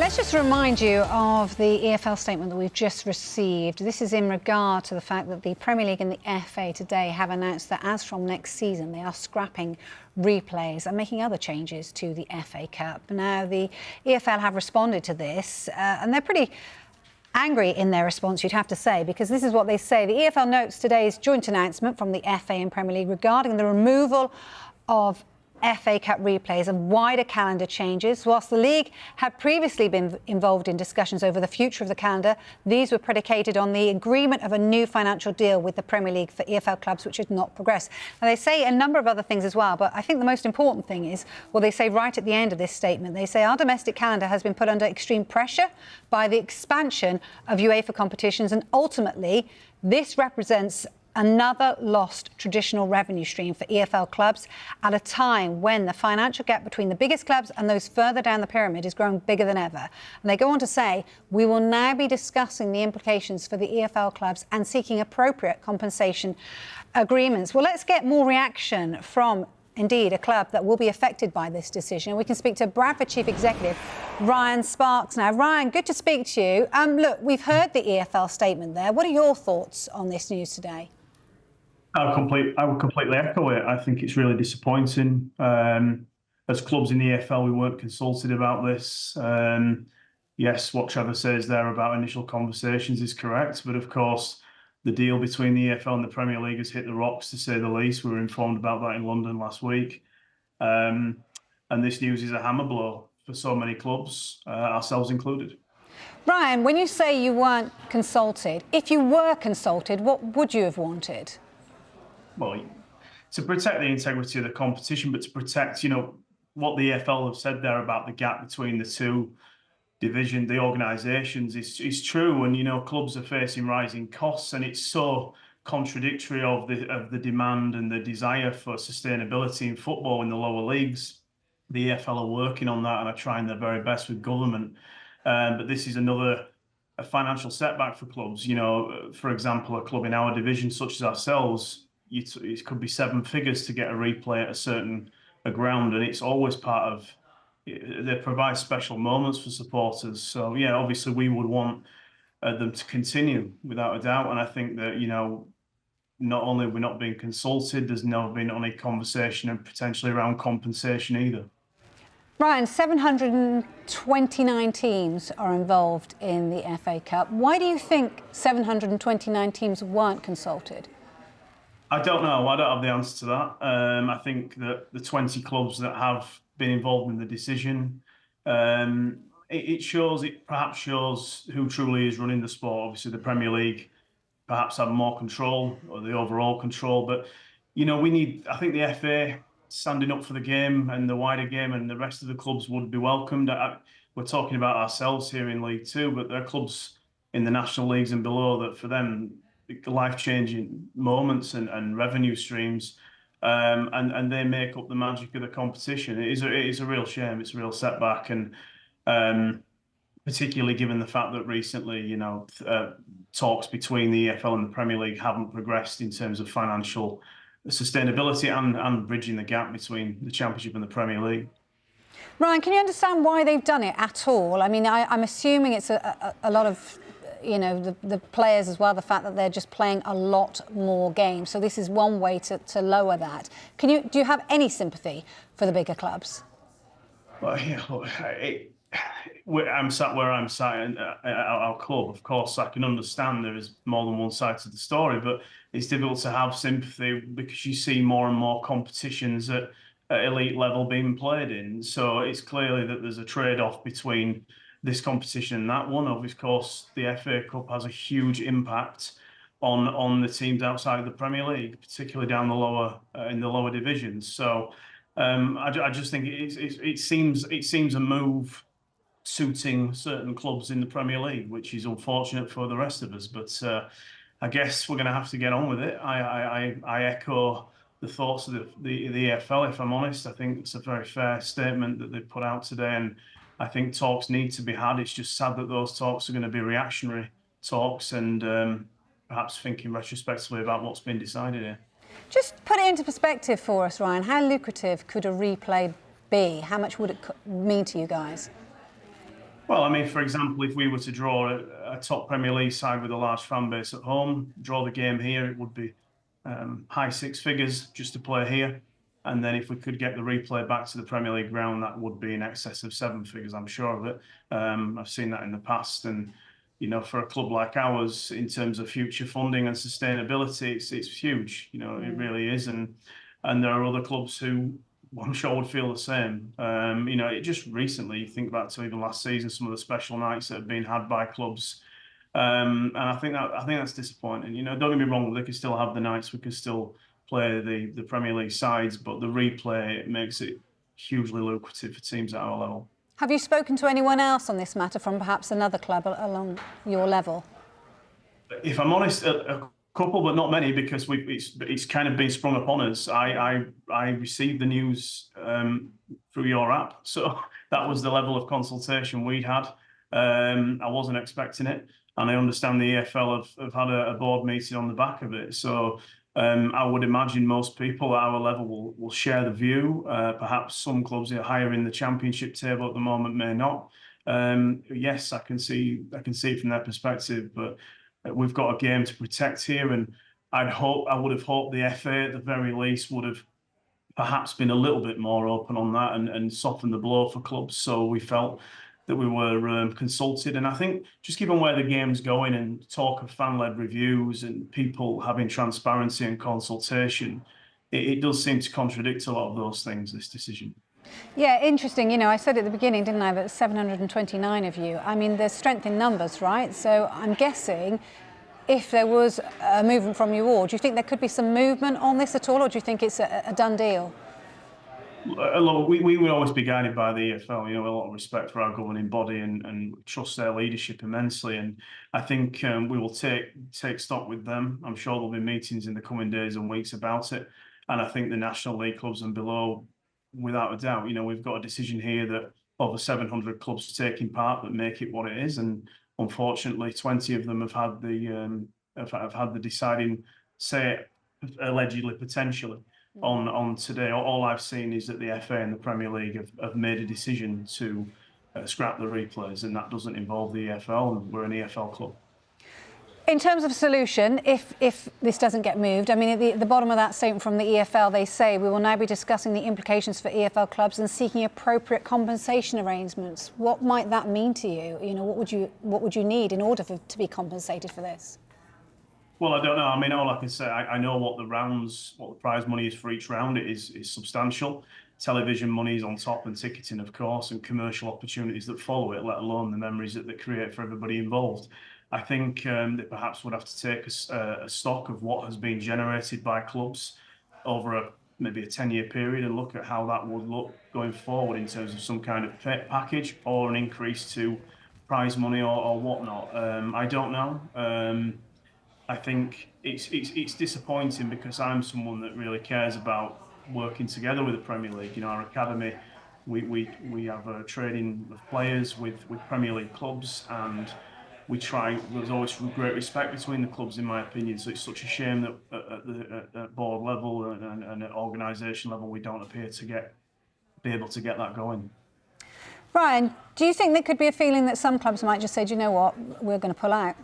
Let's just remind you of the EFL statement that we've just received. This is in regard to the fact that the Premier League and the FA today have announced that as from next season, they are scrapping replays and making other changes to the FA Cup. Now, the EFL have responded to this, and they're pretty angry in their response, you'd have to say, because this is what they say. The EFL notes today's joint announcement from the FA and Premier League regarding the removal of FA Cup replays and wider calendar changes. Whilst the league had previously been involved in discussions over the future of the calendar, these were predicated on the agreement of a new financial deal with the Premier League for EFL clubs, which had not progressed. Now, they say a number of other things as well, but I think the most important thing is, well, they say right at the end of this statement, they say our domestic calendar has been put under extreme pressure by the expansion of UEFA competitions, and ultimately this represents another lost traditional revenue stream for EFL clubs at a time when the financial gap between the biggest clubs and those further down the pyramid is growing bigger than ever. And they go on to say, we will now be discussing the implications for the EFL clubs and seeking appropriate compensation agreements. Well, let's get more reaction from, indeed, a club that will be affected by this decision. We can speak to Bradford Chief Executive Ryan Sparks now. Ryan, good to speak to you. Look, we've heard the EFL statement there. What are your thoughts on this news today? I would completely echo it. I think it's really disappointing. As clubs in the EFL, we weren't consulted about this. Yes, what Trevor says there about initial conversations is correct, but of course, the deal between the EFL and the Premier League has hit the rocks, to say the least. We were informed about that in London last week. And this news is a hammer blow for so many clubs, ourselves included. Ryan, when you say you weren't consulted, if you were consulted, what would you have wanted? Well, to protect the integrity of the competition, but to protect, what the EFL have said there about the gap between the two the organisations is true. And, clubs are facing rising costs, and it's so contradictory of the demand and the desire for sustainability in football in the lower leagues. The EFL are working on that and are trying their very best with government. But this is a financial setback for clubs. For example, a club in our division, such as ourselves, it could be seven figures to get a replay at a ground, and it's always part of. They provide special moments for supporters. So yeah, obviously we would want them to continue without a doubt. And I think that not only are we not being consulted, there's never been any conversation and potentially around compensation either. Ryan, 729 teams are involved in the FA Cup. Why do you think 729 teams weren't consulted? I don't know. I don't have the answer to that. I think that the 20 clubs that have been involved in the decision, it perhaps shows who truly is running the sport. Obviously, the Premier League perhaps have more control, or the overall control. But, I think the FA standing up for the game and the wider game, and the rest of the clubs would be welcomed. We're talking about ourselves here in League Two, but there are clubs in the national leagues and below that for them, life-changing moments and revenue streams, and they make up the magic of the competition. It is a real shame. It's a real setback, and particularly given the fact that recently, talks between the EFL and the Premier League haven't progressed in terms of financial sustainability and bridging the gap between the Championship and the Premier League. Ryan, can you understand why they've done it at all? I mean, I'm assuming it's a lot of the players as well, the fact that they're just playing a lot more games. So this is one way to lower that. Do you have any sympathy for the bigger clubs? Well, yeah, look, I'm sat where I'm sat at our club. Of course, I can understand there is more than one side to the story, but it's difficult to have sympathy because you see more and more competitions at elite level being played in. So it's clearly that there's a trade-off between this competition and that one. Of course, the FA Cup has a huge impact on the teams outside of the Premier League, particularly down in the lower divisions. So I just think it seems a move suiting certain clubs in the Premier League, which is unfortunate for the rest of us. But I guess we're going to have to get on with it. I echo the thoughts of the EFL. If I'm honest, I think it's a very fair statement that they've put out today, and I think talks need to be had. It's just sad that those talks are going to be reactionary talks, and perhaps thinking retrospectively about what's been decided here. Just put it into perspective for us, Ryan. How lucrative could a replay be? How much would it mean to you guys? Well, I mean, for example, if we were to draw a top Premier League side with a large fan base at home, draw the game here, it would be high six figures just to play here. And then if we could get the replay back to the Premier League ground, that would be in excess of seven figures, I'm sure of it. I've seen that in the past. And, you know, for a club like ours, in terms of future funding and sustainability, it's huge. You know, it really is. And there are other clubs who I'm sure would feel the same. You know, it just recently, you think back to even last season, some of the special nights that have been had by clubs. And I think that's disappointing. You know, don't get me wrong, they can still have the nights, we can still play the Premier League sides, but the replay makes it hugely lucrative for teams at our level. Have you spoken to anyone else on this matter from perhaps another club along your level? If I'm honest, a couple, but not many, because it's kind of been sprung upon us. I received the news through your app, so that was the level of consultation we'd had. I wasn't expecting it, and I understand the EFL have had a board meeting on the back of it. So I would imagine most people at our level will share the view. Perhaps some clubs that are higher in the Championship table at the moment may not. Yes, I can see from their perspective, but we've got a game to protect here, and I would have hoped the FA at the very least would have perhaps been a little bit more open on that and softened the blow for clubs. So we felt that we were consulted, and I think just given where the game's going and talk of fan-led reviews and people having transparency and consultation, it does seem to contradict a lot of those things, this decision. Yeah, interesting. You know, I said at the beginning, didn't I, that 729 of you. I mean, there's strength in numbers, right? So I'm guessing if there was a movement from you all, do you think there could be some movement on this at all, or do you think it's a done deal? We would always be guided by the EFL. You know, a lot of respect for our governing body and trust their leadership immensely. And I think we will take stock with them. I'm sure there'll be meetings in the coming days and weeks about it. And I think the National League clubs and below, without a doubt, you know, we've got a decision here that over 700 clubs taking part that make it what it is. And unfortunately, 20 of them have had the deciding say, allegedly, potentially. On today, all I've seen is that the FA and the Premier League have made a decision to scrap the replays, and that doesn't involve the EFL, and we're an EFL club. In terms of solution, if this doesn't get moved, I mean, at the bottom of that statement from the EFL, they say we will now be discussing the implications for EFL clubs and seeking appropriate compensation arrangements. What might that mean to you? You know, what would you need in order to be compensated for this? Well, I don't know. I mean, all I can say, I know what the prize money is for each round. It is substantial. Television money is on top, and ticketing, of course, and commercial opportunities that follow it, let alone the memories that they create for everybody involved. I think they perhaps would have to take a stock of what has been generated by clubs over maybe a 10-year period and look at how that would look going forward in terms of some kind of package or an increase to prize money or whatnot. I don't know. I think it's disappointing because I'm someone that really cares about working together with the Premier League. You know, our academy, we have a training of players with Premier League clubs, and we try. There's always great respect between the clubs, in my opinion. So it's such a shame that at board level and at organisation level, we don't appear to be able to get that going. Brian, do you think there could be a feeling that some clubs might just say, do you know what, we're going to pull out?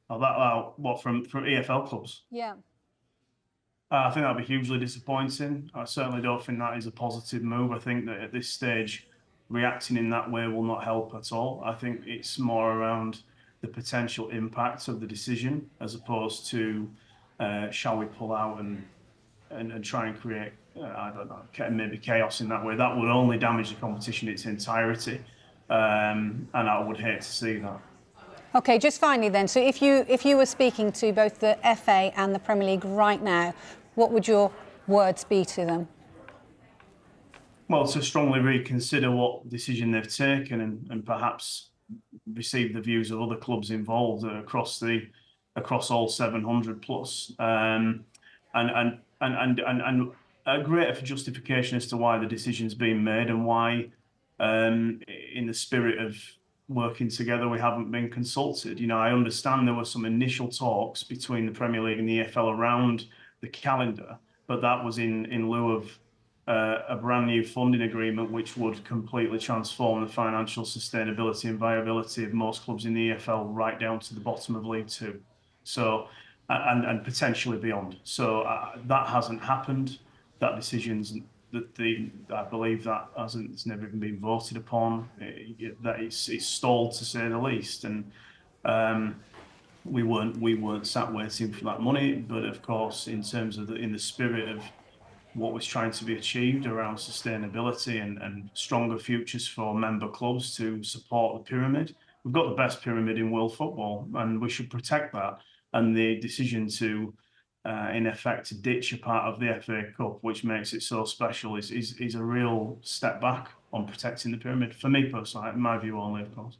What from EFL clubs? Yeah. I think that'd be hugely disappointing. I certainly don't think that is a positive move. I think that at this stage, reacting in that way will not help at all. I think it's more around the potential impact of the decision as opposed to shall we pull out and try and create I don't know, maybe chaos in that way. That would only damage the competition in its entirety, and I would hate to see that. Okay, just finally then, so if you were speaking to both the FA and the Premier League right now, what would your words be to them? Well, to strongly reconsider what decision they've taken and perhaps receive the views of other clubs involved across all 700 plus, and a greater justification as to why the decision's been made and why, in the spirit of working together, we haven't been consulted. You know, I understand there were some initial talks between the Premier League and the EFL around the calendar, but that was in lieu of a brand new funding agreement which would completely transform the financial sustainability and viability of most clubs in the EFL right down to the bottom of League Two. So, and potentially beyond. So that hasn't happened. That decision's I believe that it's never even been voted upon. That it's stalled, to say the least. And we weren't sat waiting for that money. But of course, in terms of in the spirit of what was trying to be achieved around sustainability and stronger futures for member clubs to support the pyramid. We've got the best pyramid in world football, and we should protect that. And the decision to, in effect, to ditch a part of the FA Cup, which makes it so special, is a real step back on protecting the pyramid. For me personally, in my view only, of course.